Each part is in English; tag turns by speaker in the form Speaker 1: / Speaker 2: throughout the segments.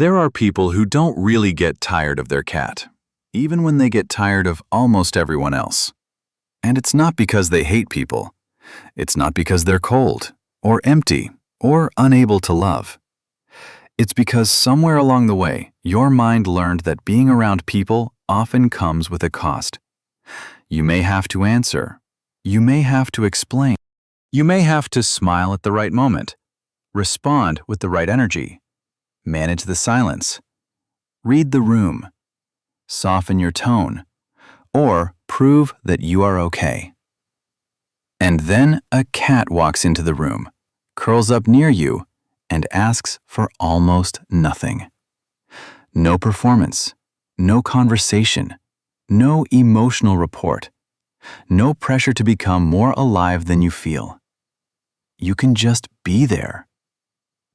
Speaker 1: There are people who don't really get tired of their cat, even when they get tired of almost everyone else. And it's not because they hate people. It's not because they're cold, or empty, or unable to love. It's because somewhere along the way, your mind learned that being around people often comes with a cost. You may have to answer. You may have to explain. You may have to smile at the right moment, respond with the right energy, manage the silence, read the room, soften your tone, or prove that you are okay. And then a cat walks into the room, curls up near you, and asks for almost nothing. No performance, no conversation, no emotional report, no pressure to become more alive than you feel. You can just be there.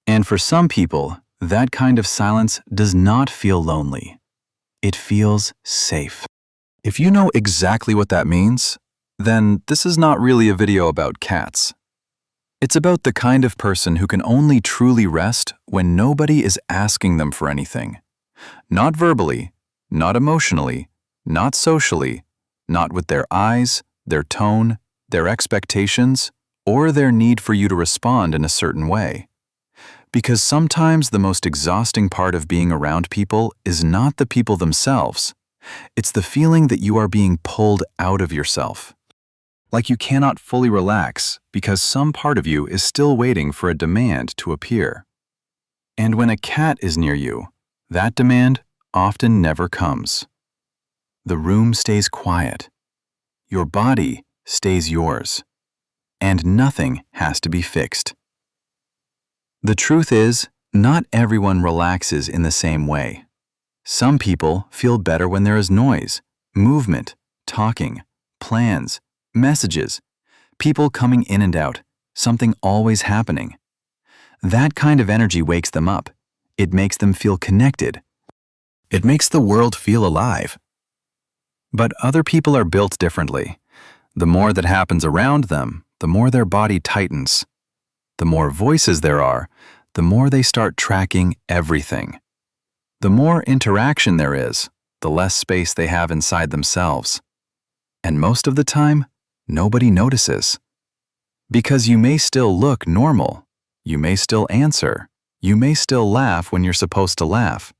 Speaker 1: And for some people, that kind of silence does not feel lonely. It feels safe. If you know exactly what that means, then this is not really a video about cats. It's about the kind of person who can only truly rest when nobody is asking them for anything. Not verbally, not emotionally, not socially, not with their eyes, their tone, their expectations, or their need for you to respond in a certain way. Because sometimes the most exhausting part of being around people is not the people themselves. It's the feeling that you are being pulled out of yourself. Like you cannot fully relax because some part of you is still waiting for a demand to appear. And when a cat is near you, that demand often never comes. The room stays quiet. Your body stays yours. And nothing has to be fixed. The truth is, not everyone relaxes in the same way. Some people feel better when there is noise, movement, talking, plans, messages, people coming in and out, something always happening. That kind of energy wakes them up. It makes them feel connected. It makes the world feel alive. But other people are built differently. The more that happens around them, the more their body tightens. The more voices there are, the more they start tracking everything. The more interaction there is, the less space they have inside themselves. And most of the time, nobody notices. Because you may still look normal. You may still answer. You may still laugh when you're supposed to laugh.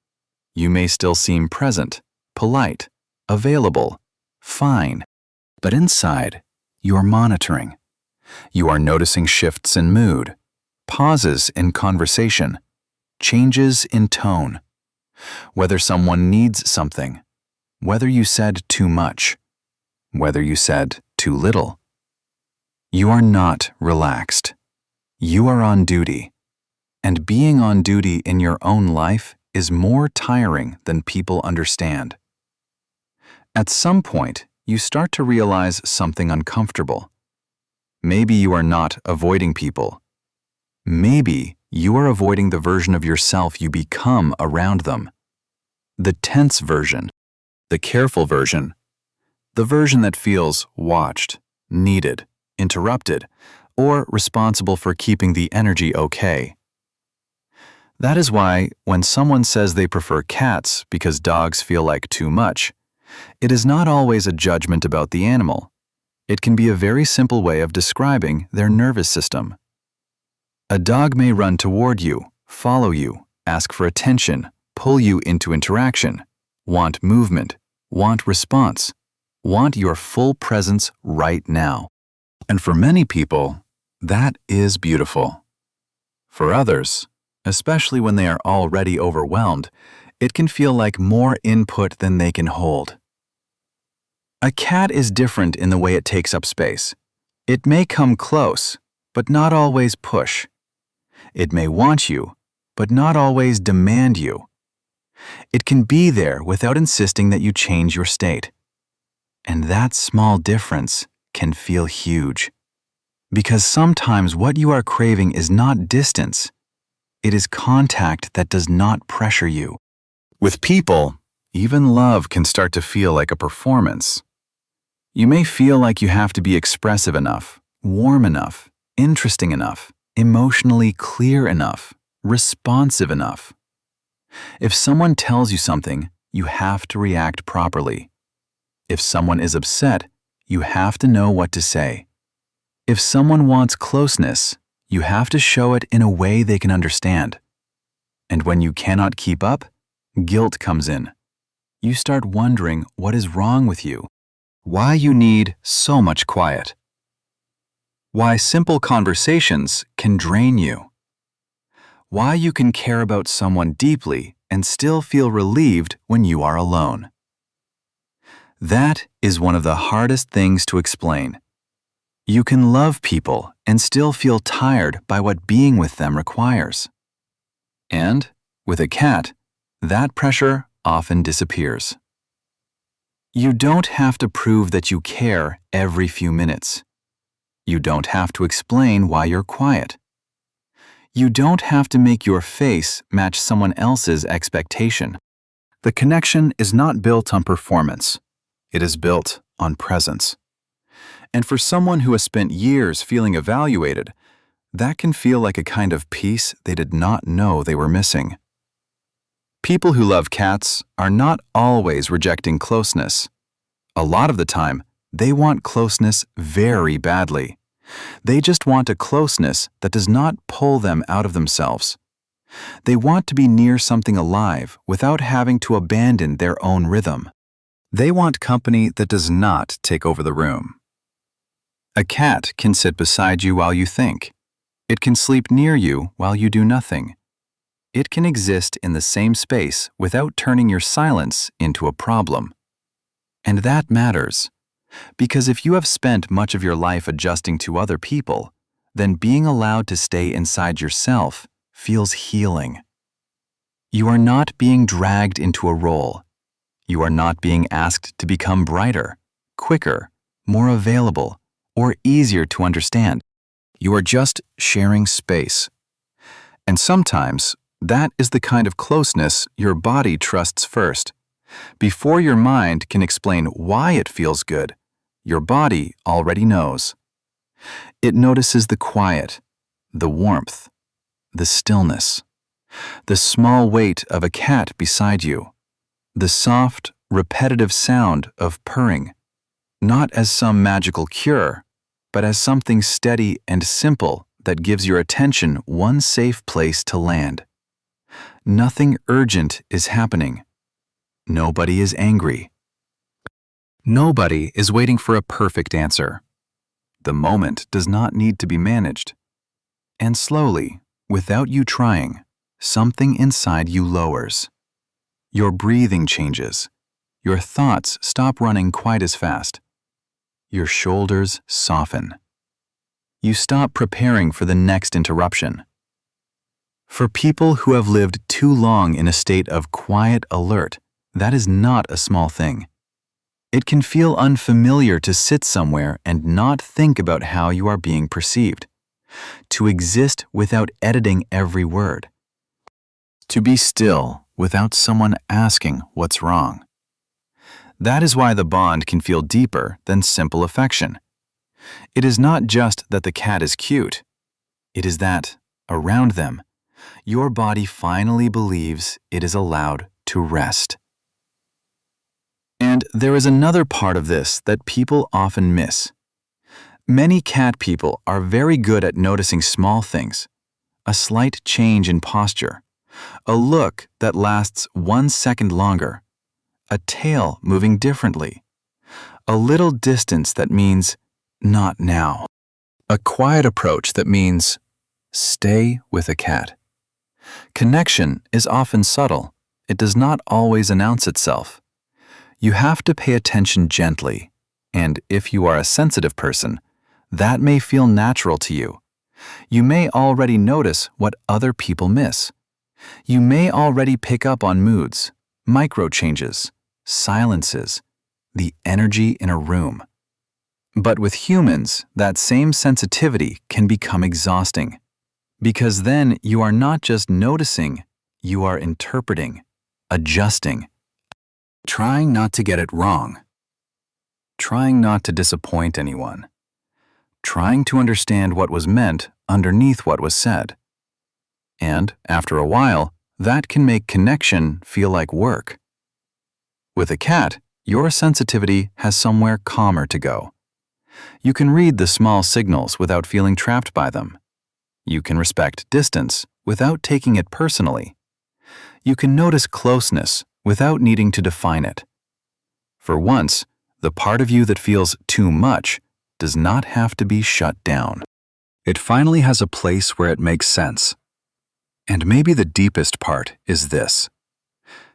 Speaker 1: You may still seem present, polite, available, fine. But inside, you are monitoring. You are noticing shifts in mood, pauses in conversation, changes in tone, whether someone needs something, whether you said too much, whether you said too little. You are not relaxed. You are on duty. And being on duty in your own life is more tiring than people understand. At some point, you start to realize something uncomfortable. Maybe you are not avoiding people. Maybe you are avoiding the version of yourself you become around them. The tense version, the careful version, the version that feels watched, needed, interrupted, or responsible for keeping the energy okay. That is why when someone says they prefer cats because dogs feel like too much, it is not always a judgment about the animal. It can be a very simple way of describing their nervous system. A dog may run toward you, follow you, ask for attention, pull you into interaction, want movement, want response, want your full presence right now. And for many people, that is beautiful. For others, especially when they are already overwhelmed, it can feel like more input than they can hold. A cat is different in the way it takes up space. It may come close, but not always push. It may want you, but not always demand you. It can be there without insisting that you change your state. And that small difference can feel huge. Because sometimes what you are craving is not distance. It is contact that does not pressure you. With people, even love can start to feel like a performance. You may feel like you have to be expressive enough, warm enough, interesting enough, emotionally clear enough, responsive enough. If someone tells you something, you have to react properly. If someone is upset, you have to know what to say. If someone wants closeness, you have to show it in a way they can understand. And when you cannot keep up, guilt comes in. You start wondering what is wrong with you, why you need so much quiet, why simple conversations can drain you, why you can care about someone deeply and still feel relieved when you are alone. That is one of the hardest things to explain. You can love people and still feel tired by what being with them requires. And, with a cat, that pressure often disappears. You don't have to prove that you care every few minutes. You don't have to explain why you're quiet. You don't have to make your face match someone else's expectation. The connection is not built on performance. It is built on presence. And for someone who has spent years feeling evaluated, that can feel like a kind of peace they did not know they were missing. People who love cats are not always rejecting closeness. A lot of the time, they want closeness very badly. They just want a closeness that does not pull them out of themselves. They want to be near something alive without having to abandon their own rhythm. They want company that does not take over the room. A cat can sit beside you while you think. It can sleep near you while you do nothing. It can exist in the same space without turning your silence into a problem. And that matters, because if you have spent much of your life adjusting to other people, then being allowed to stay inside yourself feels healing. You are not being dragged into a role. You are not being asked to become brighter, quicker, more available, or easier to understand. You are just sharing space. And sometimes, that is the kind of closeness your body trusts first. Before your mind can explain why it feels good, your body already knows. It notices the quiet, the warmth, the stillness, the small weight of a cat beside you, the soft, repetitive sound of purring, not as some magical cure, but as something steady and simple that gives your attention one safe place to land. Nothing urgent is happening. Nobody is angry. Nobody is waiting for a perfect answer. The moment does not need to be managed. And slowly, without you trying, something inside you lowers. Your breathing changes. Your thoughts stop running quite as fast. Your shoulders soften. You stop preparing for the next interruption. For people who have lived too long in a state of quiet alert, that is not a small thing. It can feel unfamiliar to sit somewhere and not think about how you are being perceived, to exist without editing every word, to be still without someone asking what's wrong. That is why the bond can feel deeper than simple affection. It is not just that the cat is cute. It is that, around them, your body finally believes it is allowed to rest. And there is another part of this that people often miss. Many cat people are very good at noticing small things, a slight change in posture, a look that lasts 1 second longer, a tail moving differently, a little distance that means not now, a quiet approach that means stay with a cat. Connection is often subtle. It does not always announce itself. You have to pay attention gently, and if you are a sensitive person, that may feel natural to you. You may already notice what other people miss. You may already pick up on moods, micro changes, silences, the energy in a room. But with humans, that same sensitivity can become exhausting, because then you are not just noticing, you are interpreting, adjusting, trying not to get it wrong, trying not to disappoint anyone, trying to understand what was meant underneath what was said. And, after a while, that can make connection feel like work. With a cat, your sensitivity has somewhere calmer to go. You can read the small signals without feeling trapped by them. You can respect distance without taking it personally. You can notice closeness without needing to define it. For once, the part of you that feels too much does not have to be shut down. It finally has a place where it makes sense. And maybe the deepest part is this.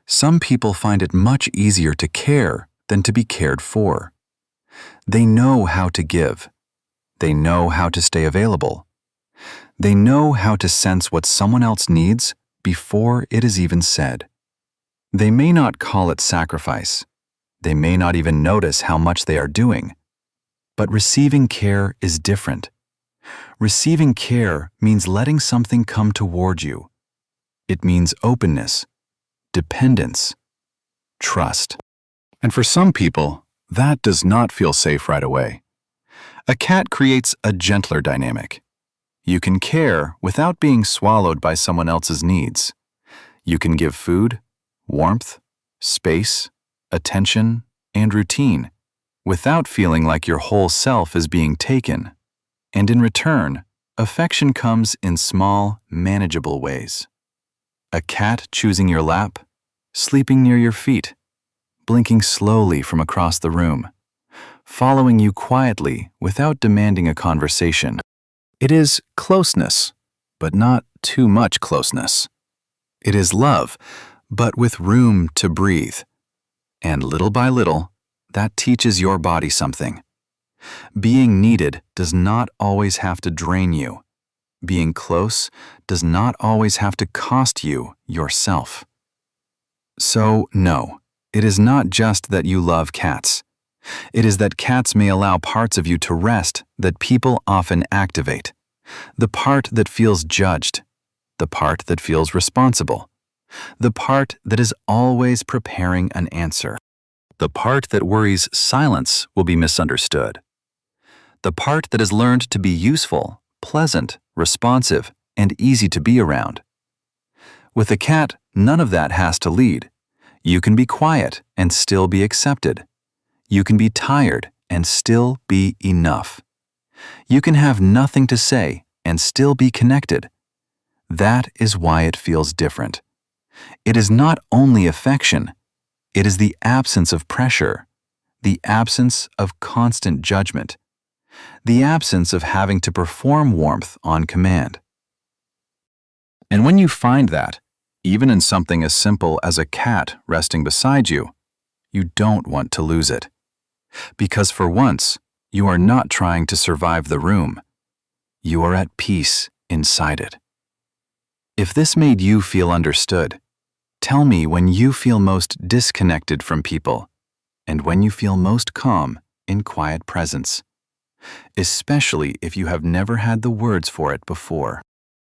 Speaker 1: Some people find it much easier to care than to be cared for. They know how to give. They know how to stay available. They know how to sense what someone else needs before it is even said. They may not call it sacrifice. They may not even notice how much they are doing. But receiving care is different. Receiving care means letting something come toward you. It means openness, dependence, trust. And for some people, that does not feel safe right away. A cat creates a gentler dynamic. You can care without being swallowed by someone else's needs. You can give food, warmth, space, attention, and routine without feeling like your whole self is being taken. And in return, affection comes in small, manageable ways. A cat choosing your lap, sleeping near your feet, blinking slowly from across the room, following you quietly without demanding a conversation. It is closeness, but not too much closeness. It is love, but with room to breathe. And little by little, that teaches your body something. Being needed does not always have to drain you. Being close does not always have to cost you yourself. So, no, it is not just that you love cats. It is that cats may allow parts of you to rest that people often activate. The part that feels judged. The part that feels responsible. The part that is always preparing an answer. The part that worries silence will be misunderstood. The part that has learned to be useful, pleasant, responsive, and easy to be around. With a cat, none of that has to lead. You can be quiet and still be accepted. You can be tired and still be enough. You can have nothing to say and still be connected. That is why it feels different. It is not only affection. It is the absence of pressure, the absence of constant judgment, the absence of having to perform warmth on command. And when you find that, even in something as simple as a cat resting beside you, you don't want to lose it. Because for once, you are not trying to survive the room. You are at peace inside it. If this made you feel understood, tell me when you feel most disconnected from people and when you feel most calm in quiet presence, especially if you have never had the words for it before.